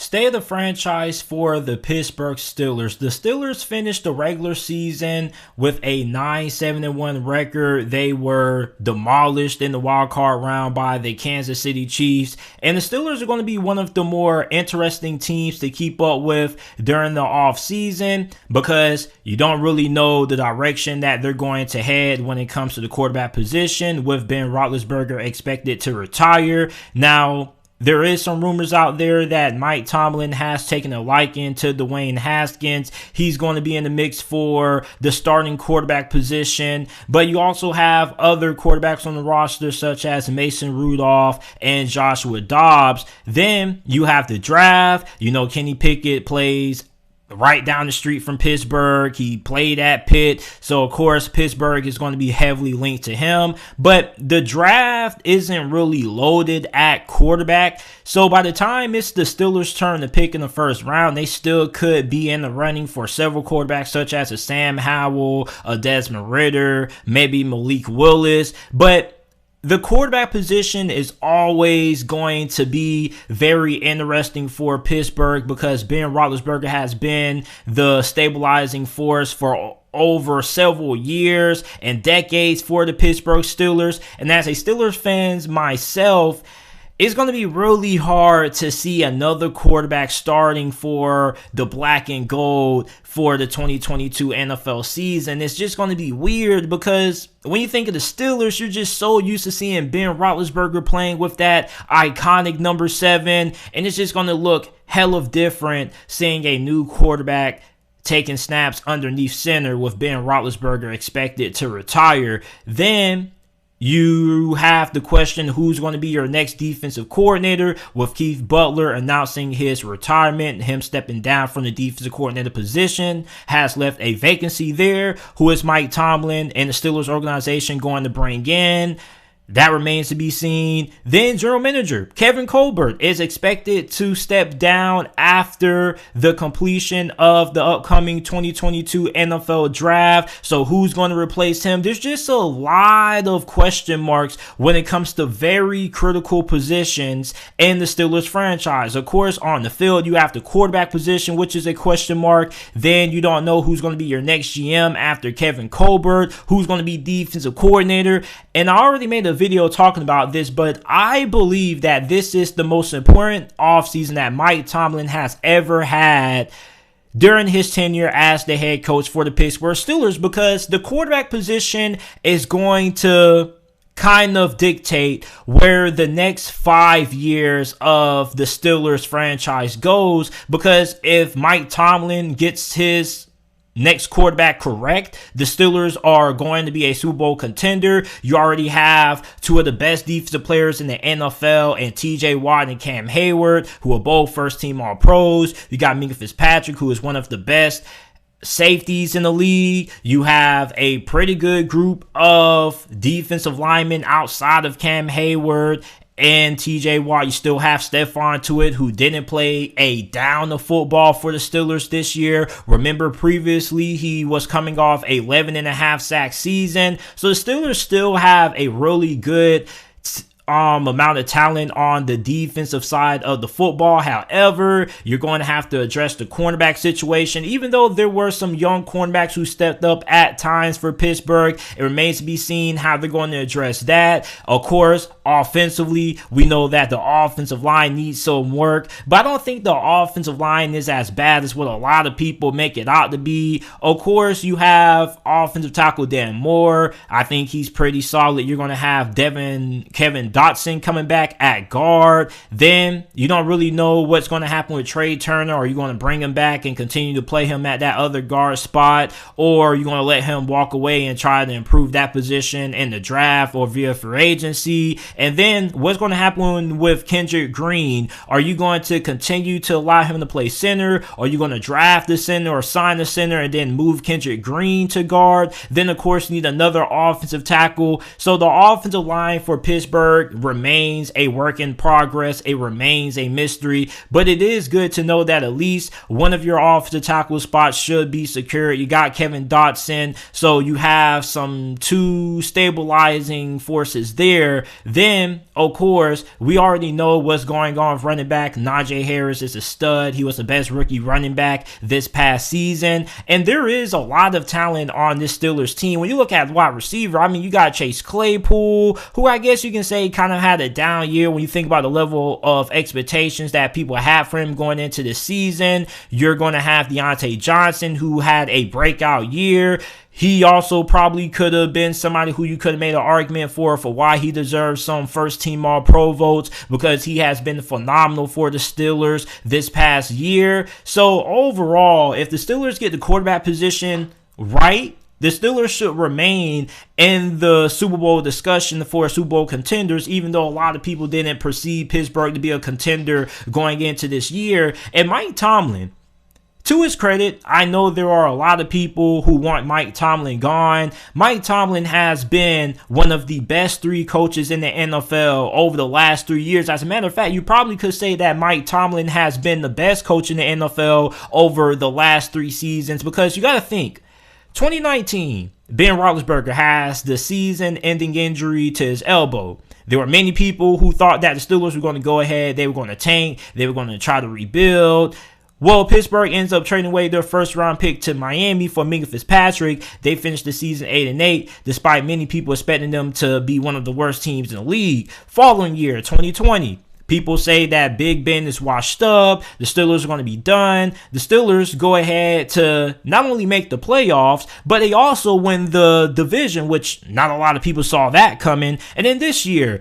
State of the franchise for the Pittsburgh Steelers. The Steelers finished the regular season with a 9-7-1 record. They were demolished in the wild card round by the Kansas City Chiefs. And the Steelers are going to be one of the more interesting teams to keep up with during the offseason because you don't really know the direction that they're going to head when it comes to the quarterback position, with Ben Roethlisberger expected to retire. Now, there is some rumors out there that Mike Tomlin has taken a liking to Dwayne Haskins. He's going to be in the mix for the starting quarterback position. But you also have other quarterbacks on the roster such as Mason Rudolph and Joshua Dobbs. Then you have the draft. You know, Kenny Pickett plays right down the street from Pittsburgh. He played at Pitt. So, of course, Pittsburgh is going to be heavily linked to him. But the draft isn't really loaded at quarterback. So, by the time it's the Steelers' turn to pick in the first round, they still could be in the running for several quarterbacks, such as a Sam Howell, a Desmond Ridder, maybe Malik Willis. But the quarterback position is always going to be very interesting for Pittsburgh because Ben Roethlisberger has been the stabilizing force for over several years and decades for the Pittsburgh Steelers. And as a Steelers fan myself, it's going to be really hard to see another quarterback starting for the black and gold for the 2022 NFL season. It's just going to be weird because when you think of the Steelers, you're just so used to seeing Ben Roethlisberger playing with that iconic number 7, and it's just going to look hella different seeing a new quarterback taking snaps underneath center with Ben Roethlisberger expected to retire. Then you have the question, who's going to be your next defensive coordinator, with Keith Butler announcing his retirement. Him stepping down from the defensive coordinator position has left a vacancy there. Who is Mike Tomlin and the Steelers organization going to bring in? That remains to be seen. Then general manager Kevin Colbert is expected to step down after the completion of the upcoming 2022 NFL draft. So who's going to replace him? There's just a lot of question marks when it comes to very critical positions in the Steelers franchise. Of course, on the field, you have the quarterback position, which is a question mark. Then you don't know who's going to be your next GM after Kevin Colbert, who's going to be defensive coordinator. And I already made a video talking about this, but I believe that this is the most important offseason that Mike Tomlin has ever had during his tenure as the head coach for the Pittsburgh Steelers, because the quarterback position is going to kind of dictate where the next 5 years of the Steelers franchise goes. Because if Mike Tomlin gets his next quarterback correct, the Steelers are going to be a Super Bowl contender. You already have two of the best defensive players in the NFL, and TJ Watt and Cam Hayward, who are both first-team All-Pros. You got Minkah Fitzpatrick, who is one of the best safeties in the league. You have a pretty good group of defensive linemen outside of Cam Hayward and TJ Watt. You still have Stephon Tuitt, who didn't play a down of football for the Steelers this year. Remember, previously he was coming off a 11.5 sack season. So the Steelers still have a really good amount of talent on the defensive side of the football. However, you're going to have to address the cornerback situation. Even though there were some young cornerbacks who stepped up at times for Pittsburgh, it remains to be seen how they're going to address that. Of course, offensively, we know that the offensive line needs some work, but I don't think the offensive line is as bad as what a lot of people make it out to be. Of course, you have offensive tackle Dan Moore. I think he's pretty solid. You're going to have Kevin Dotson coming back at guard. Then you don't really know what's going to happen with Trey Turner. Are you going to bring him back and continue to play him at that other guard spot, or are you going to let him walk away and try to improve that position in the draft or via free agency? And then what's going to happen with Kendrick Green? Are you going to continue to allow him to play center? Or are you going to draft the center or sign the center and then move Kendrick Green to guard? Then, of course, you need another offensive tackle. So the offensive line for Pittsburgh Pittsburgh remains a work in progress. It remains a mystery, but it is good to know that at least one of your offensive tackle spots should be secure. You got Kevin Dotson, so you have some two stabilizing forces there. Then, of course, we already know what's going on with running back. Najee Harris is a stud. He was the best rookie running back this past season, and there is a lot of talent on this Steelers team. When you look at wide receiver, I mean, you got Chase Claypool, who I guess you can say kind of had a down year when you think about the level of expectations that people have for him going into the season. You're going to have Deontay Johnson, who had a breakout year. He also probably could have been somebody who you could have made an argument for why he deserves some first team all pro votes, because he has been phenomenal for the Steelers this past year. So overall, if the Steelers get the quarterback position right, the Steelers should remain in the Super Bowl discussion for Super Bowl contenders, even though a lot of people didn't perceive Pittsburgh to be a contender going into this year. And Mike Tomlin, to his credit, I know there are a lot of people who want Mike Tomlin gone. Mike Tomlin has been one of the best 3 coaches in the NFL over the last 3 years. As a matter of fact, you probably could say that Mike Tomlin has been the best coach in the NFL over the last 3 seasons, because you got to think, 2019, Ben Roethlisberger has the season-ending injury to his elbow. There were many people who thought that the Steelers were going to go ahead, they were going to tank, they were going to try to rebuild. Well, Pittsburgh ends up trading away their first-round pick to Miami for Minkah Fitzpatrick. They finished the season 8-8, despite many people expecting them to be one of the worst teams in the league. Following year, 2020, people say that Big Ben is washed up. The Steelers are going to be done. The Steelers go ahead to not only make the playoffs, but they also win the division, which not a lot of people saw that coming. And then this year,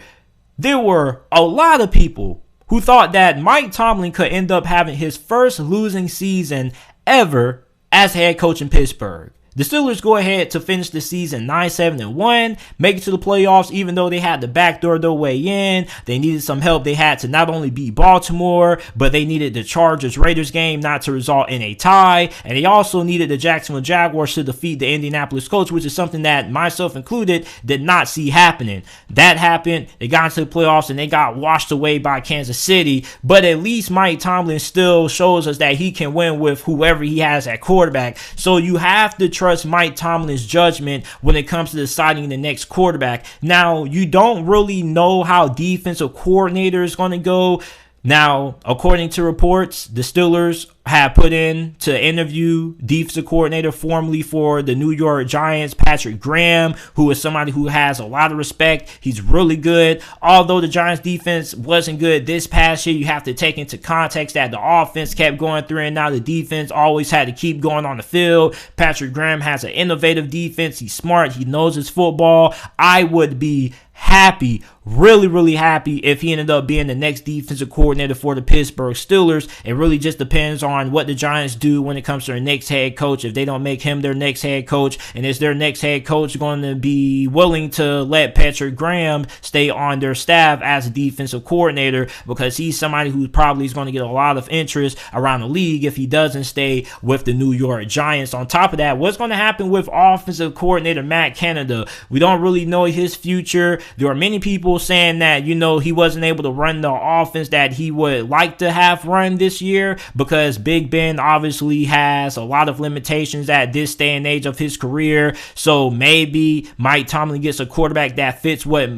there were a lot of people who thought that Mike Tomlin could end up having his first losing season ever as head coach in Pittsburgh. The Steelers go ahead to finish the season 9-7-1, make it to the playoffs, even though they had to backdoor their way in. They needed some help. They had to not only beat Baltimore, but they needed the Chargers-Raiders game not to result in a tie. And they also needed the Jacksonville Jaguars to defeat the Indianapolis Colts, which is something that myself included did not see happening. That happened. They got into the playoffs and they got washed away by Kansas City. But at least Mike Tomlin still shows us that he can win with whoever he has at quarterback. So you have to trust Mike Tomlin's judgment when it comes to deciding the next quarterback. Now, you don't really know how defensive coordinator is going to go. Now, according to reports, the Steelers have put in to interview defensive coordinator formerly for the New York Giants, Patrick Graham, who is somebody who has a lot of respect. He's really good. Although the Giants defense wasn't good this past year, you have to take into context that the offense kept going through and now the defense always had to keep going on the field. Patrick Graham has an innovative defense. He's smart. He knows his football. I would be happy, really happy if he ended up being the next defensive coordinator for the Pittsburgh Steelers. It really just depends on what the Giants do when it comes to their next head coach. If they don't make him their next head coach, and is their next head coach going to be willing to let Patrick Graham stay on their staff as a defensive coordinator, because he's somebody who probably is going to get a lot of interest around the league if he doesn't stay with the New York Giants. On top of that, what's going to happen with offensive coordinator Matt Canada? We don't really know his future. There are many people saying that, he wasn't able to run the offense that he would like to have run this year because Big Ben obviously has a lot of limitations at this day and age of his career. So maybe Mike Tomlin gets a quarterback that fits what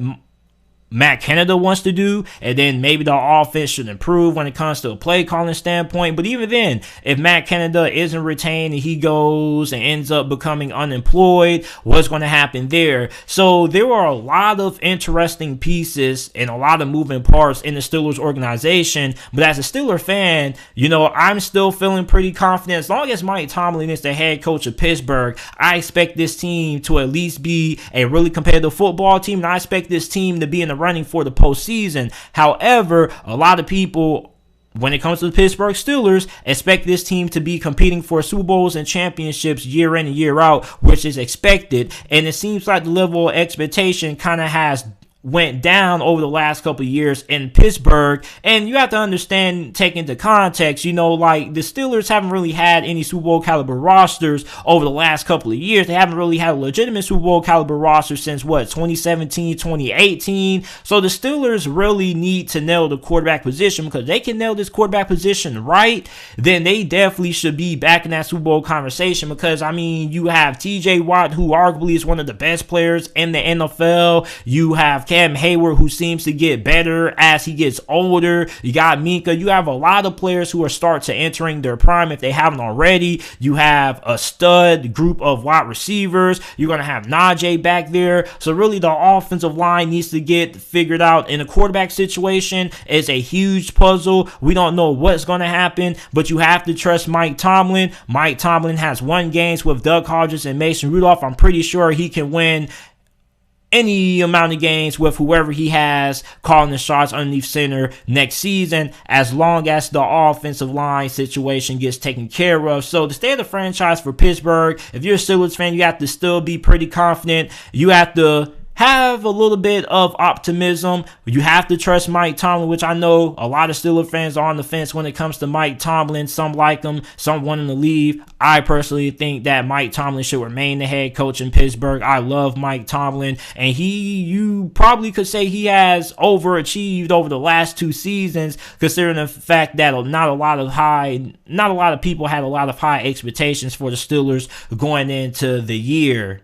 Matt Canada wants to do, and then maybe the offense should improve when it comes to a play calling standpoint. But even then, if Matt Canada isn't retained and he goes and ends up becoming unemployed, what's going to happen there? So there are a lot of interesting pieces and a lot of moving parts in the Steelers organization. But as a Steeler fan, I'm still feeling pretty confident. As long as Mike Tomlin is the head coach of Pittsburgh, I expect this team to at least be a really competitive football team, and I expect this team to be in the running for the postseason. However, a lot of people, when it comes to the Pittsburgh Steelers, expect this team to be competing for Super Bowls and championships year in and year out, which is expected. And it seems like the level of expectation kind of has went down over the last couple of years in Pittsburgh. And you have to understand, take into context, like the Steelers haven't really had any Super Bowl caliber rosters over the last couple of years. They haven't really had a legitimate Super Bowl caliber roster since 2017, 2018. So the Steelers really need to nail the quarterback position, because they can nail this quarterback position right, then they definitely should be back in that Super Bowl conversation. Because you have TJ Watt, who arguably is one of the best players in the NFL. You have Cam Hayward, who seems to get better as he gets older. You got Minkah. You have a lot of players who are start to entering their prime if they haven't already. You have a stud group of wide receivers. You're going to have Najee back there. So really the offensive line needs to get figured out. In a quarterback situation, it's a huge puzzle. We don't know what's going to happen, but you have to trust Mike Tomlin. Mike Tomlin has won games with Doug Hodges and Mason Rudolph. I'm pretty sure he can win any amount of games with whoever he has calling the shots underneath center next season, as long as the offensive line situation gets taken care of. So the state of the franchise for Pittsburgh, if you're a Steelers fan, you have to still be pretty confident. You have to have a little bit of optimism. You have to trust Mike Tomlin, which I know a lot of Steelers fans are on the fence when it comes to Mike Tomlin. Some like him, some want him to leave. I personally think that Mike Tomlin should remain the head coach in Pittsburgh. I love Mike Tomlin, and you probably could say he has overachieved over the last 2 seasons, considering the fact that not a lot of people had a lot of high expectations for the Steelers going into the year.